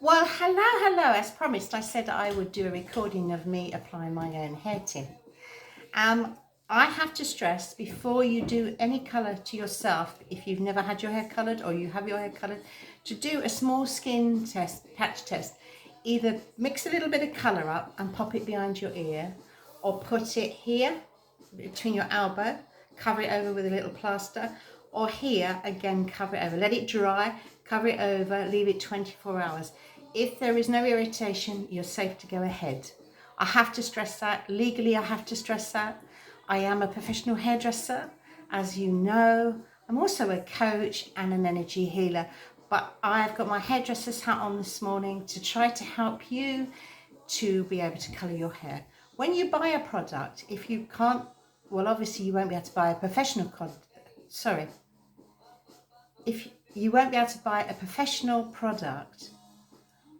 Well, hello. As promised, I said I would do a recording of me applying my own hair tint. Um, I have to stress before you do any colour to yourself, if you've never had your hair coloured or you have your hair coloured, to do a small skin test, patch test. Either mix a little bit of colour up and pop it behind your ear, or put it here between your elbow, cover it over with a little plaster, or here again, cover it over, let it dry, cover it over, leave it 24 hours. If there is no irritation, you're safe to go ahead. I have to stress that, legally I have to stress that. I am a professional hairdresser, as you know. I'm also a coach and an energy healer, but I've got my hairdresser's hat on this morning to try to help you to be able to colour your hair. When you buy a product, if you can't, well, obviously you won't be able to buy a if you won't be able to buy a professional product,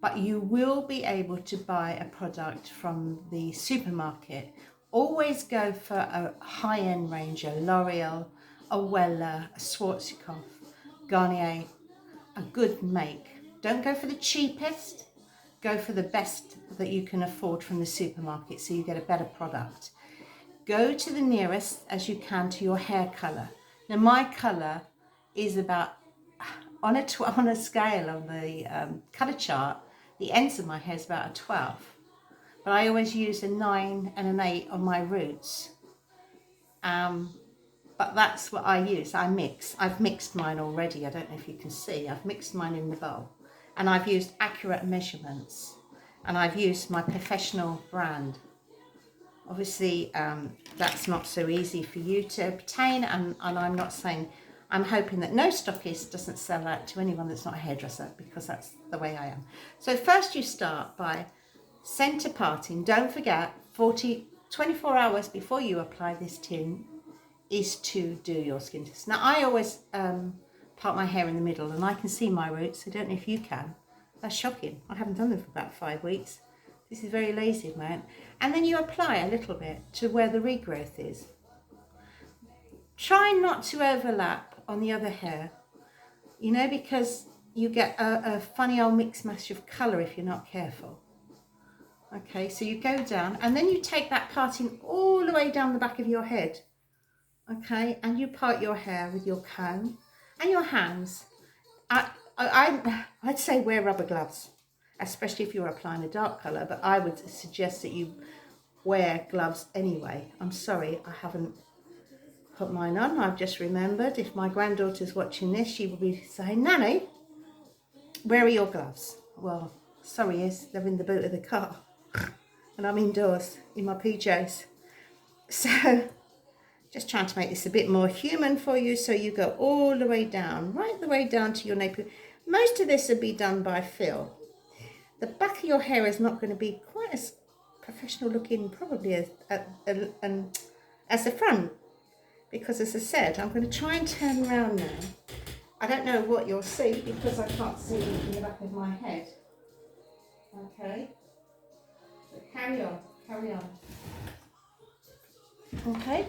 but you will be able to buy a product from the supermarket. Always go for a high-end range, a L'Oreal, a Wella, a Schwarzkopf, Garnier, a good make. Don't go for the cheapest, go for the best that you can afford from the supermarket so you get a better product. Go to the nearest as you can to your hair colour. Now my colour is about, on a scale on the colour chart, the ends of my hair is about a 12. But I always use a 9 and an 8 on my roots. But that's what I use. I mix. I've mixed mine already. I don't know if you can see. I've mixed mine in the bowl. And I've used accurate measurements. And I've used my professional brand. Obviously, that's not so easy for you to obtain. And I'm not saying, I'm hoping that no stockist doesn't sell that to anyone that's not a hairdresser, because that's the way I am. So first you start by centre parting. Don't forget, 24 hours before you apply this tint is to do your skin test. Now I always part my hair in the middle, and I can see my roots. I don't know if you can. That's shocking. I haven't done them for about 5 weeks. This is very lazy of mine. And then you apply a little bit to where the regrowth is. Try not to overlap on the other hair, you know, because you get a funny old mix mash of colour if you're not careful. Okay, so you go down and then you take that parting all the way down the back of your head. Okay, and you part your hair with your comb and your hands. I'd say wear rubber gloves, especially if you're applying a dark colour, but I would suggest that you wear gloves anyway. I'm sorry, I haven't put mine on. I've just remembered. If my granddaughter's watching this, she will be saying, Nanny, where are your gloves? Well, sorry, they're in the boot of the car and I'm indoors in my PJs. So just trying to make this a bit more human for you. So you go all the way down, right the way down to your nape. Most of this will be done by feel. The back of your hair is not going to be quite as professional looking probably as the front, because as I said, I'm going to try and turn around now. I don't know what you'll see because I can't see in the back of my head. Okay, but carry on. Okay,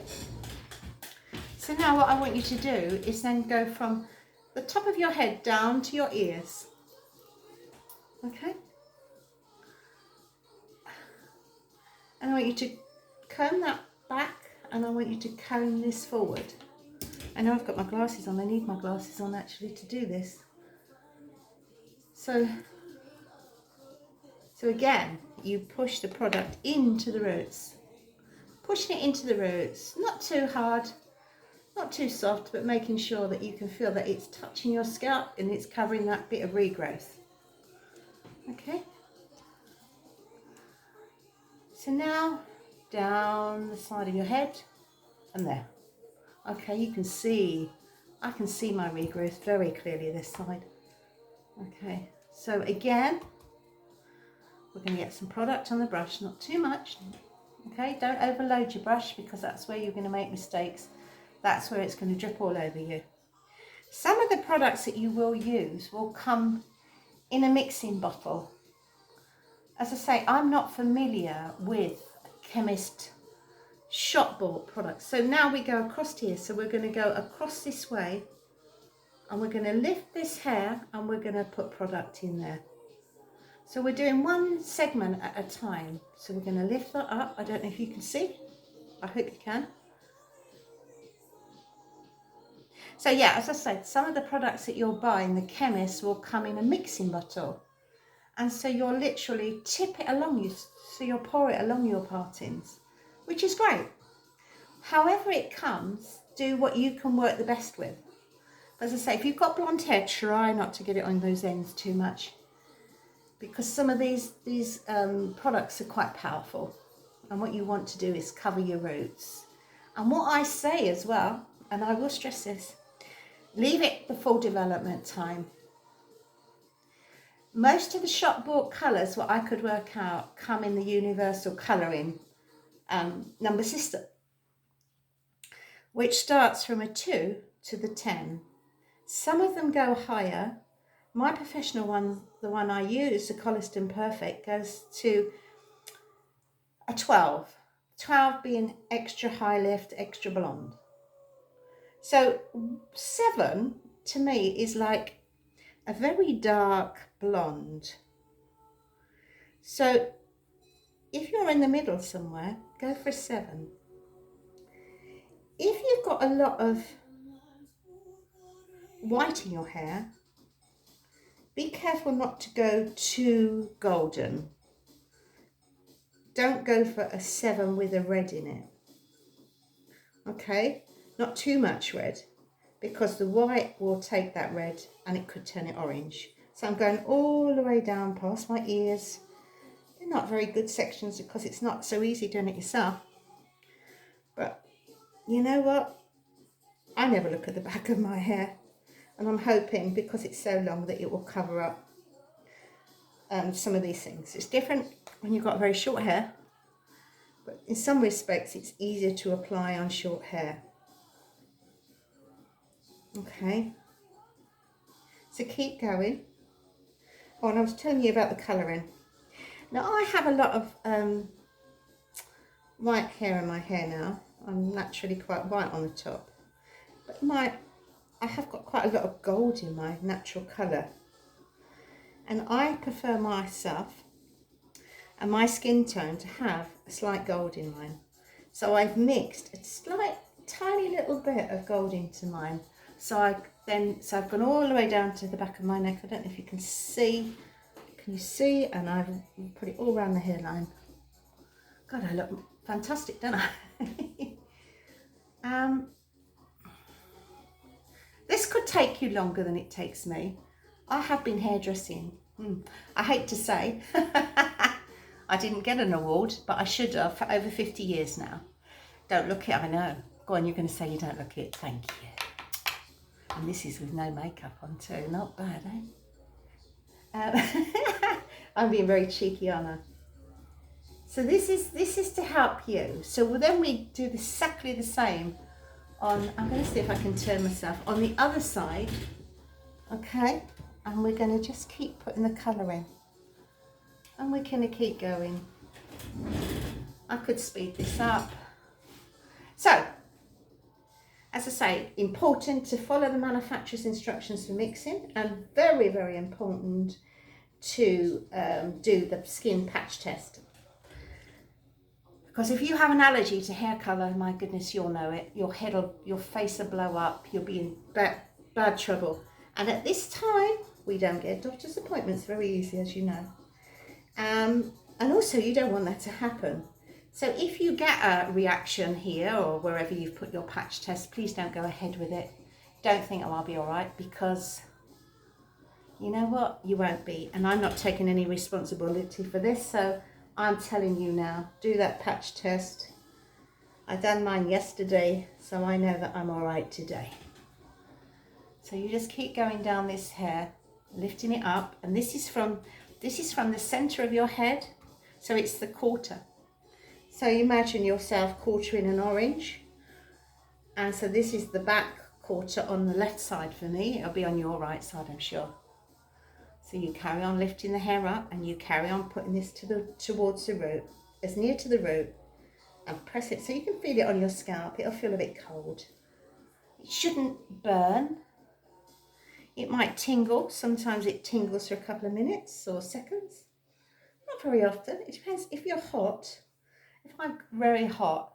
so now what I want you to do is then go from the top of your head down to your ears. Okay, and I want you to comb that back, and I want you to comb this forward. I know I've got my glasses on. I need my glasses on actually to do this. So again, you push the product into the roots. Pushing it into the roots, not too hard, not too soft, but making sure that you can feel that it's touching your scalp and it's covering that bit of regrowth. Okay. So now down the side of your head and there. Okay, you can see, I can see my regrowth very clearly this side. Okay, so again, we're going to get some product on the brush, not too much. Okay, don't overload your brush because that's where you're going to make mistakes. That's where it's going to drip all over you. Some of the products that you will use will come in a mixing bottle. As I say, I'm not familiar with chemist shop bought products. So now we go across here. So we're going to go across this way and we're going to lift this hair and we're going to put product in there. So we're doing one segment at a time. So we're going to lift that up. I don't know if you can see. I hope you can. So yeah, as I said, some of the products that you'll buy in the chemist will come in a mixing bottle. And so you'll literally tip it along you, so you'll pour it along your partings, which is great. However it comes, do what you can work the best with. As I say, if you've got blonde hair, try not to get it on those ends too much, because some of these products are quite powerful, and what you want to do is cover your roots. And what I say as well, and I will stress this, leave it the full development time. Most of the shop bought colours, what I could work out, come in the universal colouring number system, which starts from a 2 to the 10. Some of them go higher. My professional one, the one I use, the Coliston Perfect, goes to a 12. 12 being extra high lift, extra blonde. So 7 to me is like a very dark blonde. So if you're in the middle somewhere, go for a 7. If you've got a lot of white in your hair, be careful not to go too golden. Don't go for a 7 with a red in it. Okay, not too much red, because the white will take that red and it could turn it orange. So I'm going all the way down past my ears. They're not very good sections because it's not so easy doing it yourself. But you know what? I never look at the back of my hair, and I'm hoping because it's so long that it will cover up some of these things. It's different when you've got very short hair, but in some respects it's easier to apply on short hair. Okay, so keep going. Oh, and I was telling you about the colouring. Now I have a lot of white hair in my hair now. I'm naturally quite white on the top, but I have got quite a lot of gold in my natural colour, and I prefer myself and my skin tone to have a slight gold in mine. So I've mixed a slight tiny little bit of gold into mine. So I've gone all the way down to the back of my neck. I don't know if you can see. Can you see? And I've put it all around the hairline. God, I look fantastic, don't I? This could take you longer than it takes me. I have been hairdressing. I hate to say. I didn't get an award, but I should have, for over 50 years now. Don't look it, I know. Go on, you're going to say you don't look it. Thank you. And this is with no makeup on too. Not bad, eh? I'm being very cheeky, aren't I? So this is to help you. So then we do exactly the same on, I'm going to see if I can turn myself, on the other side. Okay? And we're going to just keep putting the colour in. And we're going to keep going. I could speed this up. So, as I say, important to follow the manufacturer's instructions for mixing, and very, very important to do the skin patch test. Because if you have an allergy to hair colour, my goodness, you'll know it. Your face will blow up. You'll be in bad trouble. And at this time, we don't get doctor's appointments very easy, as you know. And also, you don't want that to happen. So if you get a reaction here or wherever you've put your patch test, please don't go ahead with it. Don't think, oh, I'll be all right, because you know what? You won't be. And I'm not taking any responsibility for this. So I'm telling you now, do that patch test. I done mine yesterday, so I know that I'm all right today. So you just keep going down this hair, lifting it up. And this is from the center of your head. So it's the quarter. So imagine yourself quartering an orange. And so this is the back quarter on the left side for me. It'll be on your right side, I'm sure. So you carry on lifting the hair up and you carry on putting this towards the root, as near to the root, and press it so you can feel it on your scalp. It'll feel a bit cold. It shouldn't burn. It might tingle. Sometimes it tingles for a couple of minutes or seconds. Not very often. It depends if you're hot. If I'm very hot,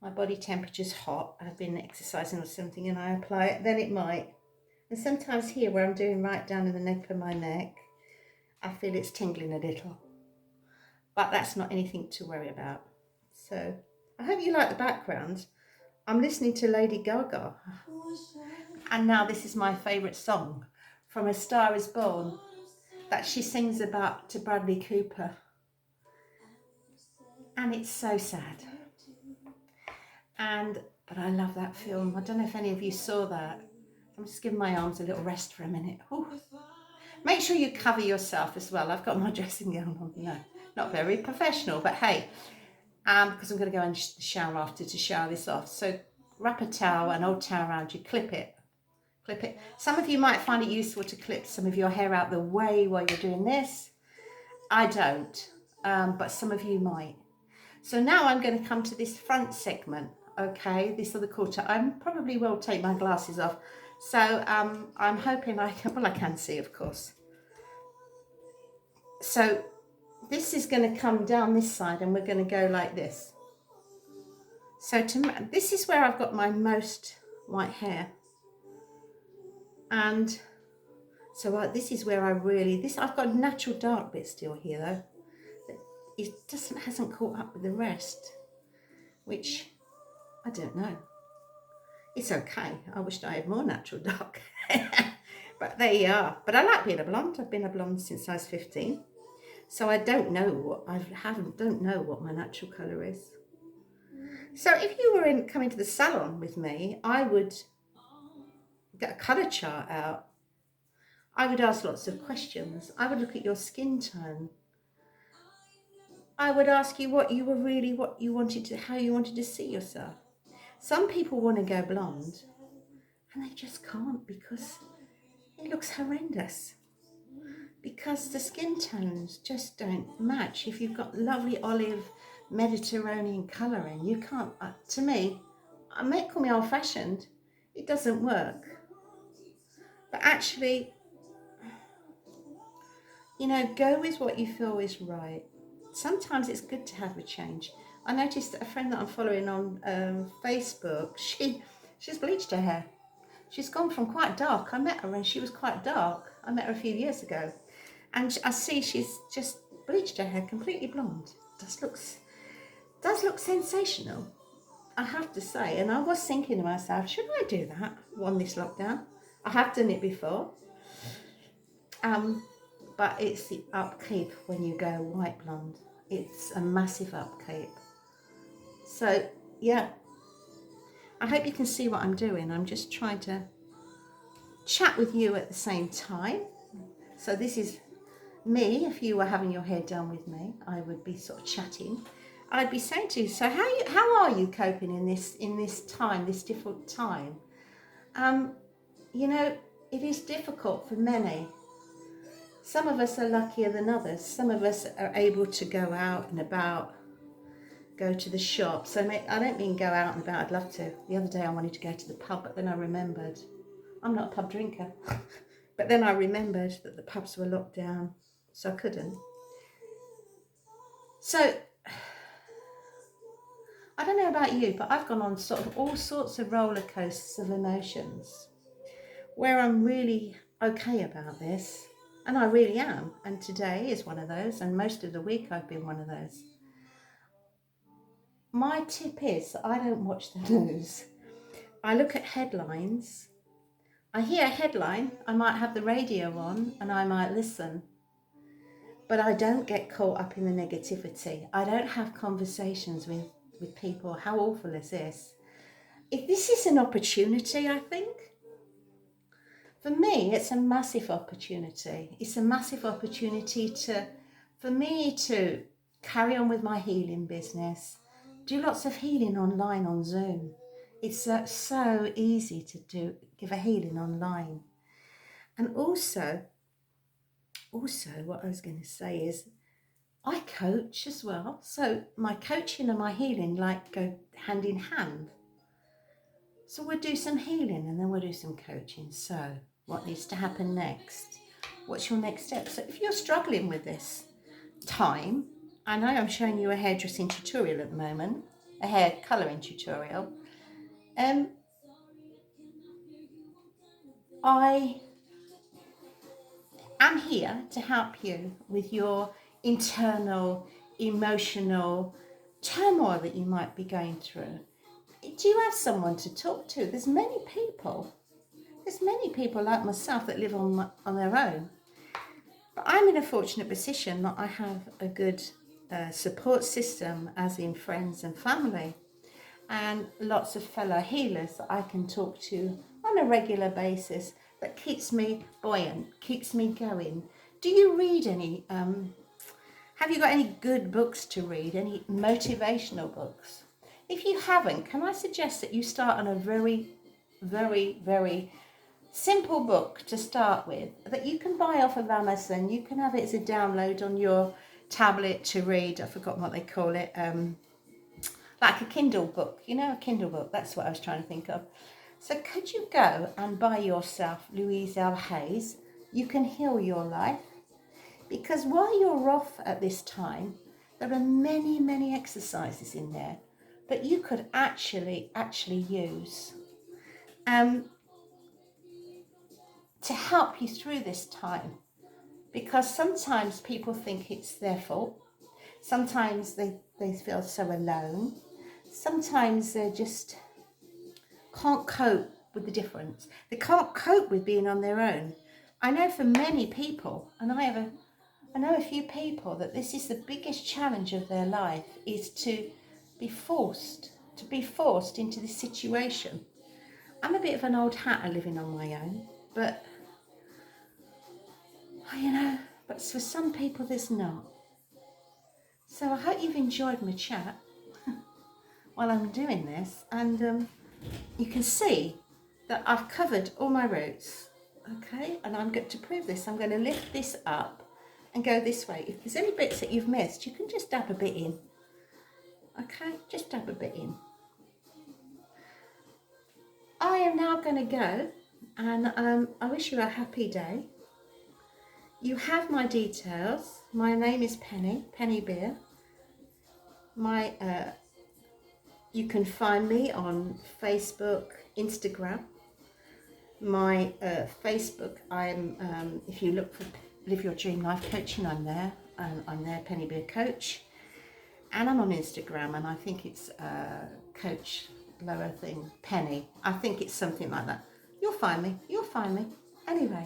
my body temperature's hot, I've been exercising or something and I apply it, then it might. And sometimes here where I'm doing right down in the nape of my neck, I feel it's tingling a little. But that's not anything to worry about. So I hope you like the background. I'm listening to Lady Gaga. And now this is my favourite song from A Star Is Born that she sings about to Bradley Cooper. And it's so sad. But I love that film. I don't know if any of you saw that. I'm just giving my arms a little rest for a minute. Ooh. Make sure you cover yourself as well. I've got my dressing gown on. No, not very professional, but hey, because I'm going to go in the shower after to shower this off. So wrap a towel, an old towel around you, clip it. Some of you might find it useful to clip some of your hair out the way while you're doing this. I don't, but some of you might. So now I'm going to come to this front segment. Okay, this other quarter. I probably will take my glasses off. So I'm hoping I can see, of course. So this is going to come down this side and we're going to go like this. So this is where I've got my most white hair. And so this is where I've got a natural dark bit still here though. It hasn't caught up with the rest, which I don't know. It's okay. I wished I had more natural dark. But there you are. But I like being a blonde. I've been a blonde since I was 15. So I don't know what my natural colour is. So if you were coming to the salon with me, I would get a colour chart out. I would ask lots of questions. I would look at your skin tone. I would ask you how you wanted to see yourself. Some people want to go blonde and they just can't because it looks horrendous. Because the skin tones just don't match. If you've got lovely olive Mediterranean colouring, you can't, to me, I may call me old fashioned, it doesn't work. But actually, go with what you feel is right. Sometimes it's good to have a change. I noticed that a friend that I'm following on Facebook, she's bleached her hair. She's gone from quite dark. I met her and she was quite dark. I met her a few years ago. And I see she's just bleached her hair completely blonde. Does look sensational, I have to say. And I was thinking to myself, should I do that on this lockdown? I have done it before. But it's the upkeep when you go white blonde. It's a massive upkeep. So, yeah. I hope you can see what I'm doing. I'm just trying to chat with you at the same time. So this is me. If you were having your hair done with me, I would be sort of chatting. I'd be saying to you, so how are you coping in this time, this difficult time? It is difficult for many. Some of us are luckier than others. Some of us are able to go out and about, go to the shops. I don't mean go out and about, I'd love to. The other day I wanted to go to the pub, but then I remembered, I'm not a pub drinker. But then I remembered that the pubs were locked down, so I couldn't. So, I don't know about you, but I've gone on sort of all sorts of roller coasters of emotions where I'm really okay about this. And I really am. And today is one of those. And most of the week I've been one of those. My tip is I don't watch the news. I look at headlines. I hear a headline. I might have the radio on and I might listen. But I don't get caught up in the negativity. I don't have conversations with people. How awful is this? If this is an opportunity, I think. For me, it's a massive opportunity. It's a massive opportunity for me to carry on with my healing business, do lots of healing online on Zoom. It's so easy to give a healing online. And also, what I was going to say is, I coach as well. So my coaching and my healing go hand in hand. So we'll do some healing and then we'll do some coaching. So what needs to happen next? What's your next step? So if you're struggling with this, time, I know I'm showing you a hairdressing tutorial at the moment, a hair colouring tutorial. I am here to help you with your internal emotional turmoil that you might be going through. Do you have someone to talk to? There's many people like myself that live on their own. But I'm in a fortunate position that I have a good support system, as in friends and family, and lots of fellow healers that I can talk to on a regular basis that keeps me buoyant, keeps me going. Do you read any, have you got any good books to read, any motivational books? If you haven't, can I suggest that you start on a very, very, very simple book to start with that you can buy off of Amazon. You can have it as a download on your tablet to read. I've forgotten what they call it. Like a Kindle book, you know, a Kindle book. That's what I was trying to think of. So could you go and buy yourself Louise L. Hay's You Can Heal Your Life? Because while you're off at this time, there are many, many exercises in there that you could actually use to help you through this time. Because sometimes people think it's their fault. Sometimes they feel so alone. Sometimes they just can't cope with the difference. They can't cope with being on their own. I know for many people, and I know a few people, that this is the biggest challenge of their life, is to be forced into this situation. I'm a bit of an old hatter living on my own, but but for some people there's not. So I hope you've enjoyed my chat while I'm doing this, and you can see that I've covered all my roots, okay? And I'm going to prove this. I'm going to lift this up and go this way. If there's any bits that you've missed, you can just dab a bit in, okay? Just dab a bit in. I am now going to go, and I wish you a happy day. You have my details. My name is Penny Beer. You can find me on Facebook, Instagram. My Facebook, if you look for Live Your Dream Life Coaching, I'm there. I'm there, Penny Beer Coach. And I'm on Instagram, and I think it's Coach lower thing, Penny. I think it's something like that. You'll find me. Anyway,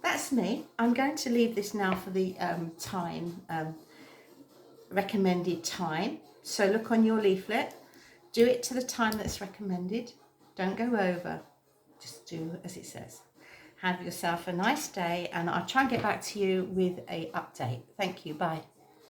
that's me. I'm going to leave this now for the recommended time. So look on your leaflet. Do it to the time that's recommended. Don't go over. Just do as it says. Have yourself a nice day, and I'll try and get back to you with an update. Thank you. Bye.